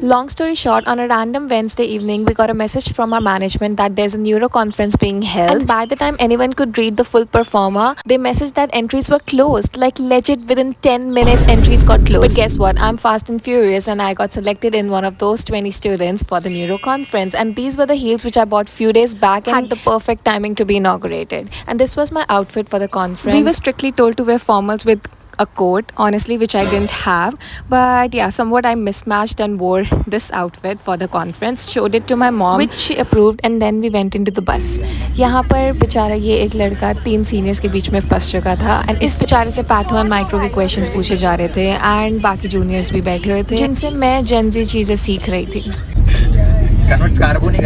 Long story short, on a random Wednesday evening, we got a message from our management that there's a neuro conference being held. And by the time anyone could read the full performer, they messaged that entries were closed. Like legit, within 10 minutes, entries got closed. But guess what? I'm fast and furious, and I got selected in one of those 20 students for the neuro conference. And these were the heels which I bought few days back and had the perfect timing to be inaugurated. And this was my outfit for the conference. We were strictly told to wear formals with a coat, honestly, which I didn't have. But yeah, somewhat I mismatched and wore this outfit for the conference, showed it to my mom, which she approved, and then we went into the bus. यहाँ पर बेचारा ये एक लड़का 3 seniors के बीच में फंस चुका था एंड इस बेचारे से पैथो एंड माइक्रो के क्वेश्चंस पूछे जा रहे थे एंड बाकी जूनियर्स भी बैठे हुए थे जिनसे मैं जेनजी चीज़ें सीख रही थी. Converts carbonic.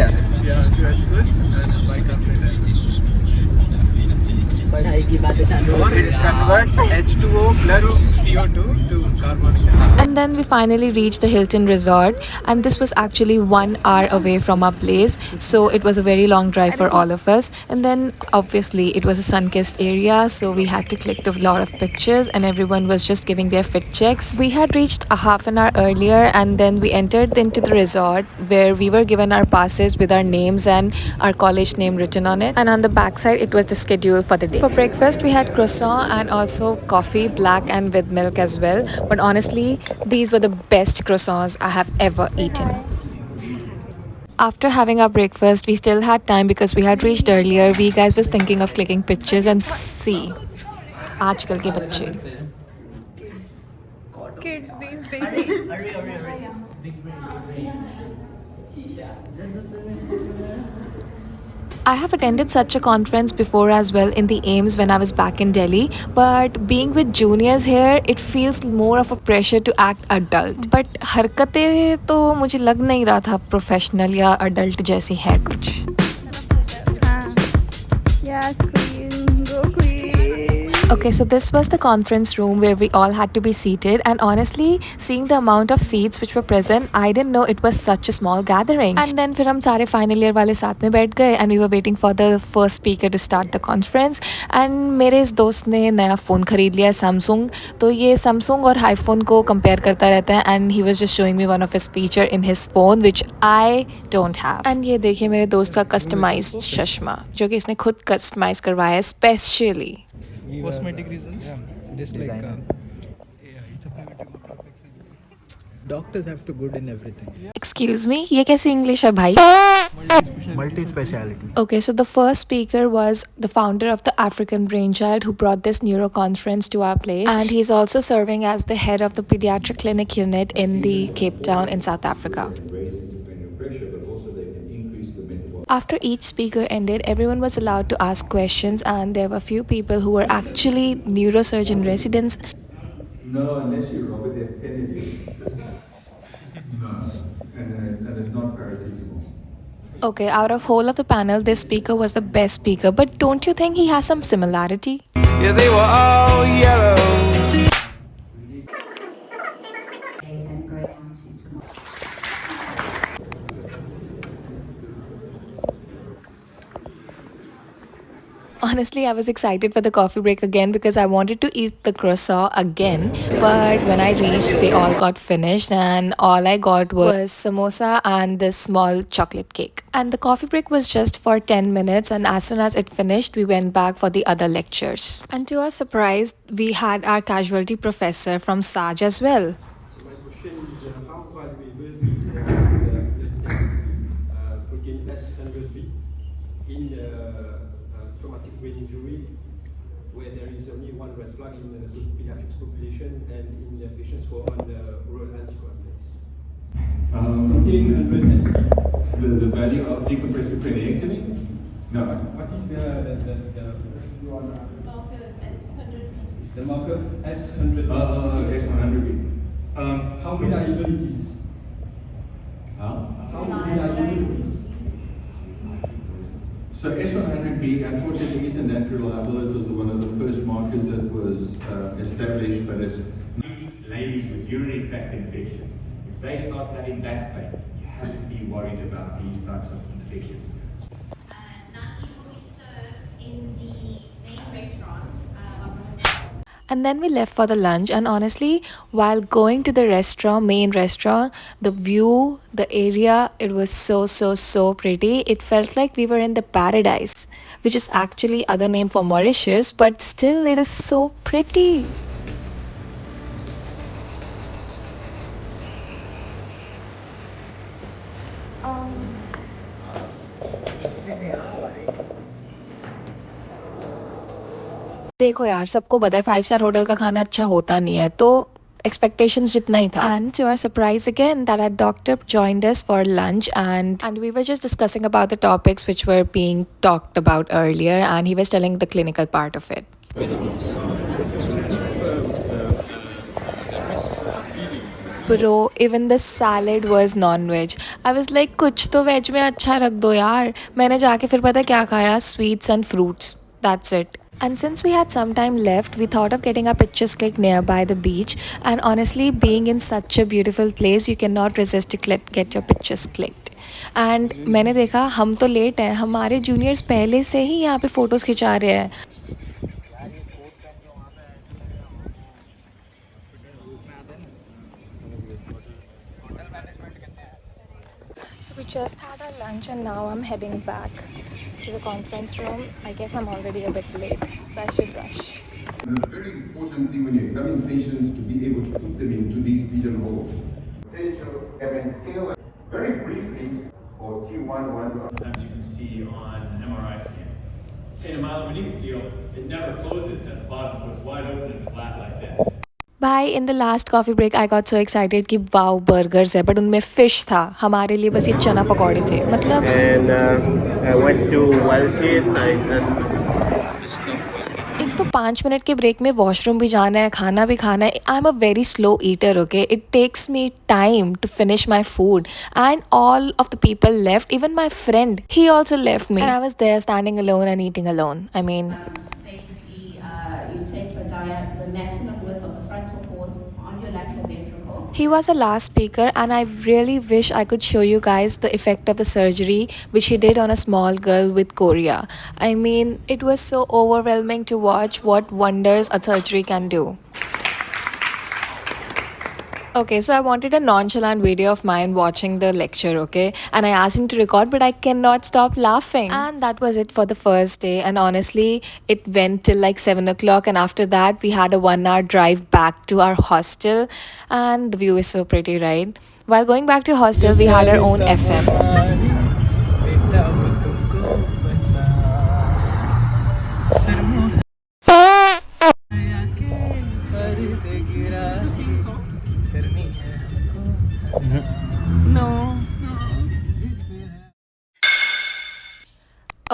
की बातें चालू Or it converts H2O plus CO2 to carbonic. And then we finally reached the Hilton Resort, and this was actually 1 hour away from our place, so it was a very long drive for all of us. And then obviously it was a sun-kissed area, so we had to click a lot of pictures, and everyone was just giving their fit checks. We had reached a half an hour earlier, and then we entered into the resort where we were given our passes with our names and our college name written on it. And on the backside, it was the schedule for the day. For breakfast, we had croissant and also coffee, black and with milk as well. But honestly, these were the best croissants I have ever eaten. After having our breakfast, we still had time because we had reached earlier. We guys was thinking of clicking pictures and see. आजकल के बच्चे. Kids these days. I have attended such a conference before as well in the AIMS when I was back in Delhi, but being with juniors here, it feels more of a pressure to act adult. But हरकतें तो मुझे लग नहीं रहा था professional या adult जैसी है कुछ. Yes, queen. Go queen. Okay, so this was the conference room where we all had to be seated, and honestly, seeing the amount of seats which were present, I didn't know it was such a small gathering. And then फिर हम सारे final year वाले साथ में बैठ गए and we were waiting for the first speaker to start the conference. And मेरे इस दोस्त ने नया फ़ोन ख़रीद लिया Samsung, तो ये Samsung और iPhone को compare करता रहता है and he was just showing me one of his feature in his phone which I don't have. And ये देखिए मेरे दोस्त का customized चश्मा जो कि इसने खुद customize करवाया है specially. Cosmetic reasons. Yeah, just like it's a preventive of doctors have to good in everything. Excuse me, ये कैसी English है भाई? Multi-speciality. Okay, so the first speaker was the founder of the African Brainchild who brought this neuro conference to our place, and he's also serving as the head of the pediatric clinic unit in the Cape Town in South Africa. After each speaker ended, everyone was allowed to ask questions, and there were few people who were actually neurosurgeon residents. No, unless you're Robert F. Kennedy. No, and it's not paracetamol. Okay, out of whole of the panel, this speaker was the best speaker, but don't you think he has some similarity? Yeah, they were all yellow. and go on to tomorrow. Honestly, I was excited for the coffee break again because I wanted to eat the croissant again. But when I reached, they all got finished and all I got was samosa and this small chocolate cake. And the coffee break was just for 10 minutes, and as soon as it finished, we went back for the other lectures. And to our surprise, we had our casualty professor from SAJ as well. So my question is, how valuable is this protein S100B in traumatic brain injury, where there is only one red flag in the pediatrics population and in the patients who are on the oral anticoagulants? Protein 100 the value of decompressive craniectomy? No. What is the marker S100B? S100B. How reliable it is? How reliable it is? So S100B unfortunately isn't that reliable. It was one of the first markers that was established, but it's ladies with urinary tract infections. If they start having back pain, you have to be worried about these types of infections. Lunch will be served in the main restaurant of the hotel. And then we left for the lunch, and honestly, while going to the restaurant, main restaurant, the view, the area, it was so pretty. It felt like we were in the paradise, which is actually other name for Mauritius, but still it is so pretty. देखो यार, सबको पता है 5 star hotel का खाना अच्छा होता नहीं है, तो expectations जितना ही था. And to our surprise again, that our doctor joined us for lunch, and we were just discussing about the topics which were being talked about earlier, and he was telling the clinical part of it. Bro, even the salad was non-veg. I was like, कुछ तो veg में अच्छा रख दो यार. मैंने जाके फिर पता क्या खाया? Sweets and fruits. That's it. And since we had some time left, we thought of getting our pictures clicked nearby the beach. And honestly, being in such a beautiful place, you cannot resist to get your pictures clicked. And मैंने देखा हम तो late हैं, हमारे juniors पहले से ही यहाँ पे फ़ोटोज़ खिंचा रहे हैं. So we just had our lunch and now I'm heading back to the conference room. I guess I'm already a bit late, so I should rush. And a very important thing when you examine patients to be able to put them into these pigeonholes. Potential event scale, very briefly, or T11. Sometimes you can see on MRI scan. In a myelomeningocele, it never closes at the bottom, so it's wide open and flat like this. भाई in the last coffee break I got so excited कि wow burgers है, but उनमें fish था. हमारे लिए बस ये चना पकौड़े थे, मतलब. And I went to Wildkit. एक तो 5 मिनट के ब्रेक में वॉशरूम भी जाना है, खाना भी खाना है. I am a very slow eater, okay. It takes me time to finish my food, and all of the people left. Even my friend, he also left me, and I was there standing alone and eating alone. I mean, Basically, you take the maximum width of the frontal cords on your lateral ventricle. he was the last speaker, and I really wish I could show you guys the effect of the surgery which he did on a small girl with chorea. I mean, it was so overwhelming to watch what wonders a surgery can do. Okay, so I wanted a nonchalant video of mine watching the lecture, okay? And I asked him to record, but I cannot stop laughing. And that was it for the first day. And honestly, it went till like 7 o'clock. And after that, we had a 1 hour drive back to our hostel. And the view is so pretty, right? While going back to hostel, we had our own FM.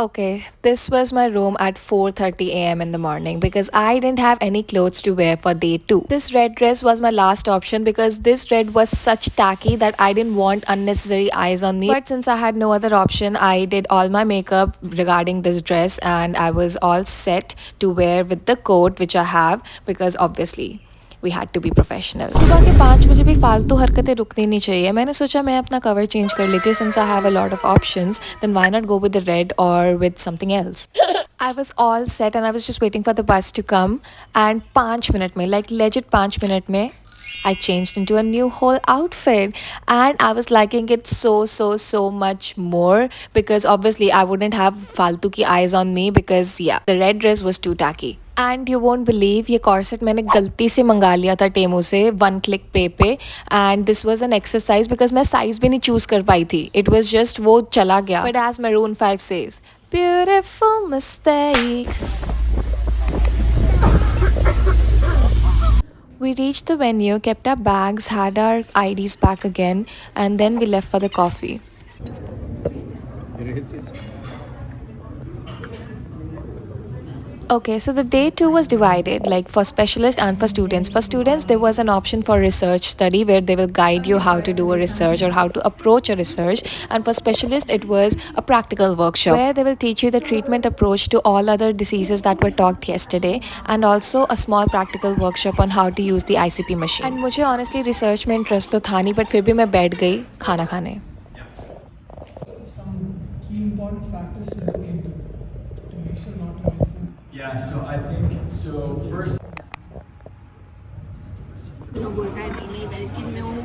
Okay, this was my room at 4:30 a.m. in the morning because I didn't have any clothes to wear for day 2. This red dress was my last option because this red was such tacky that I didn't want unnecessary eyes on me. But since I had no other option, I did all my makeup regarding this dress and I was all set to wear with the coat which I have because obviously we had to be professional. सुबह के 5 बजे भी फालतू हरकतें रुकनी नहीं चाहिए. मैंने सोचा मैं अपना कवर चेंज कर लेती हूँ. Since I have a lot of options, then why not go with the red or with something else? I was all set and I was just waiting for the bus to come. And 5 minute में, like legit 5 minute में, I changed into a new whole outfit and I was liking it so much more because obviously I wouldn't have फालतू की eyes on me because yeah, the red dress was too tacky. And you won't believe ये corset मैंने गलती से मंगा लिया था Temu से 1 click पे and this was an exercise because मैं size भी नहीं choose कर पाई थी. It was just वो चला गया. But as Maroon 5 says, beautiful mistakes. We reached the venue, kept our bags, had our IDs back again, and then we left for the coffee. Okay, so the day 2 was divided, like for specialists and for students. For students, there was an option for research study where they will guide you how to do a research or how to approach a research. And for specialists, it was a practical workshop where they will teach you the treatment approach to all other diseases that were talked yesterday, and also a small practical workshop on how to use the ICP machine. And मुझे honestly research में interest तो था नहीं, but फिर भी मैं बैठ गई खाना खाने. Some key important factors to look into to make sure not to miss. Yeah, so I think, so first, तो लोग बोलता है नहीं बल्कि मैं हूँ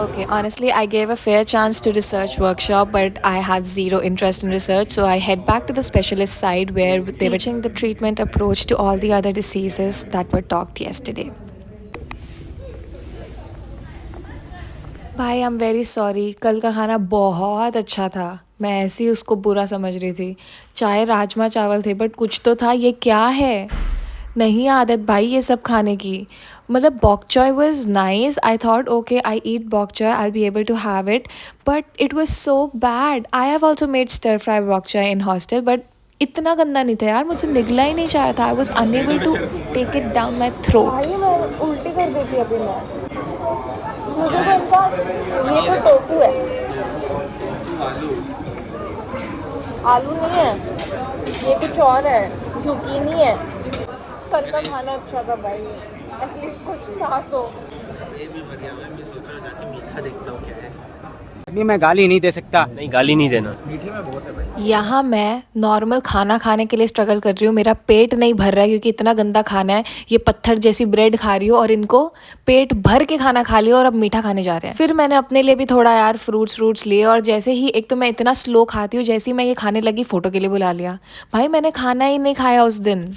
Okay, honestly, I gave a fair chance to research workshop, but I have zero interest in research, so I head back to the specialist side where they were teaching the treatment approach to all the other diseases that were talked yesterday. भाई I am very sorry, कल का खाना बहुत अच्छा था। मैं ऐसे ही उसको बुरा समझ रही थी। चाहे राजमा चावल थे बट कुछ तो था, ये क्या है? नहीं आदत भाई ये सब खाने की। मतलब bok choy was nice. I thought okay, I eat bok choy, I'll be able to have it, but it was so bad. I have also made stir fry bok choy in hostel, but इतना गंदा नहीं था यार, मुझे निगला ही नहीं चाह रहा था। I was unable to take it down my throat. भाई मैं उल्टी कर देती अभी मैं। मुझे तो इनका ये तो टोफू है, आलू नहीं है, ये कुछ और है, zucchini है। कल का खाना अच्छा था भाई, एटलीस्ट कुछ था तो। ये भी बढ़िया, मैं भी सोच रहा जाके मीठा देखता हूँ क्या है। नहीं मैं गाली नहीं दे सकता। नहीं गाली नहीं देना। मीठे में बहुत है भाई। यहाँ मैं नॉर्मल खाना खाने के लिए स्ट्रगल कर रही हूँ, मेरा पेट नहीं भर रहा है क्योंकि इतना गंदा खाना है। ये पत्थर जैसी ब्रेड खा रही हूँ और इनको पेट भर के खाना खा लिया और अब मीठा खाने जा रहे हैं। फिर मैंने अपने लिए भी थोड़ा यार फ्रूट्स लिए और जैसे ही, एक तो मैं इतना स्लो खाती हूँ, जैसे ही मैं ये खाने लगी फ़ोटो के लिए बुला लिया। भाई मैंने खाना ही नहीं खाया उस दिन।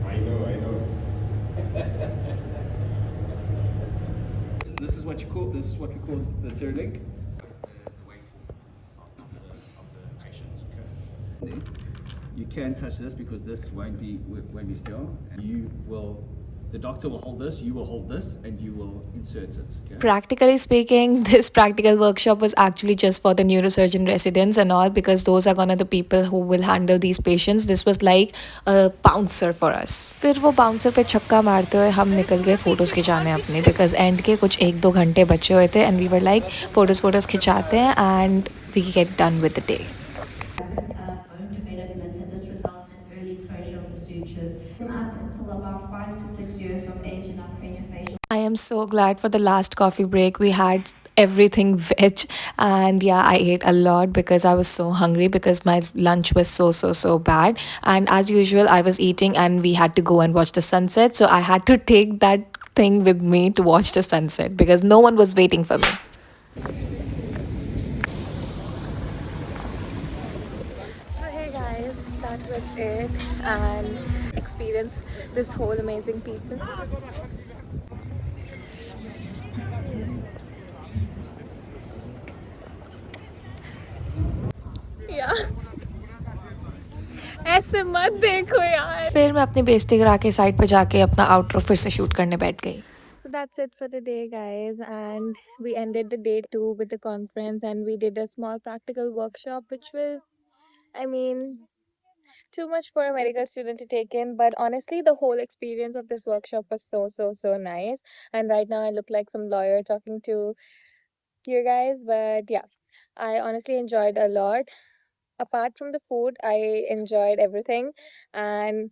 I know. This is what we call the Cyrillic. The waveform of the patient's curve. You can touch this because this won't be still. The doctor will hold this, you will hold this, and you will insert it. Okay? Practically speaking, this practical workshop was actually just for the neurosurgeon residents and all, because those are gonna the people who will handle these patients. This was like a bouncer for us. फिर वो bouncer पे छक्का मारते हुए हम निकल गए photos खिंचाने अपने, because end के कुछ 1-2 घंटे बचे हुए थे and we were like photos खिंचाते हैं and we get done with the day. Bone development, and this results in early closure of the sutures up until about 5 to 6 years of age in our craniofacial. I am so glad for the last coffee break we had everything veg, and yeah, I ate a lot because I was so hungry because my lunch was so bad, and as usual I was eating and we had to go and watch the sunset, so I had to take that thing with me to watch the sunset because no one was waiting for me. So hey guys, that was it, and experience this whole amazing people. ऐसे मत देखो यार। फिर मैं अपनी बेइज्जती करा के साइड पे जाके अपना आउटरो फिर से शूट करने बैठ गई। So that's it for the day guys, and we ended the day 2 with the conference and we did a small practical workshop which was, I mean, too much for a medical student to take in, but honestly the whole experience of this workshop was so nice, and right now I look like some lawyer talking to you guys, but yeah, I honestly enjoyed a lot. Apart from the food, I enjoyed everything, and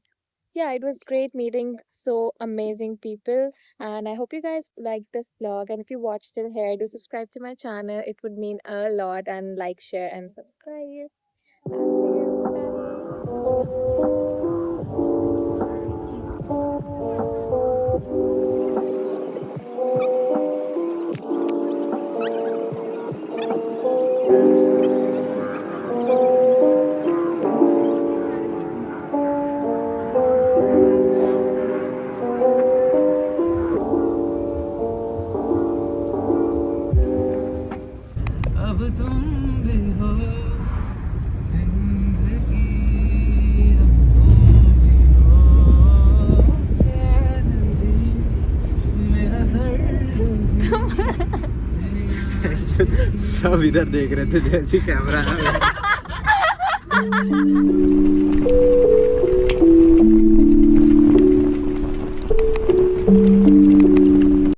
yeah, it was great meeting so amazing people, and I hope you guys liked this vlog, and if you watched till here, do subscribe to my channel. It would mean a lot, and like, share and subscribe. I'll see you. अब तुम भी हो जिंदगी, सब इधर देख रहे थे जैसे कैमरा